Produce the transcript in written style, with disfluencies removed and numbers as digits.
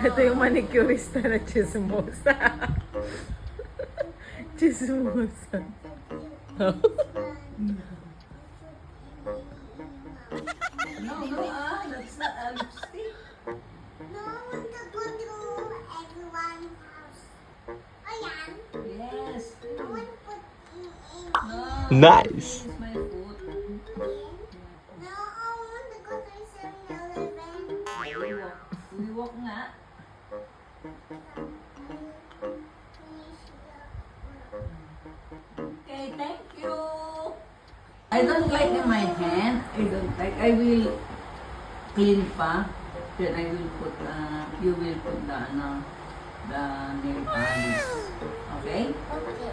Ito yung manicurista na chismosa. Chismosa. No, that's not a lipstick. No, I want to go to everyone's house. Ayan. Yes. I want to put in. No, Nice. this is my foot. No, I want to go to 7-Eleven. We walk nga. Okay, thank you. I don't like in my hand. I don't like. I will clean pa. Then I will put, you will put the nail polish. Okay? Okay.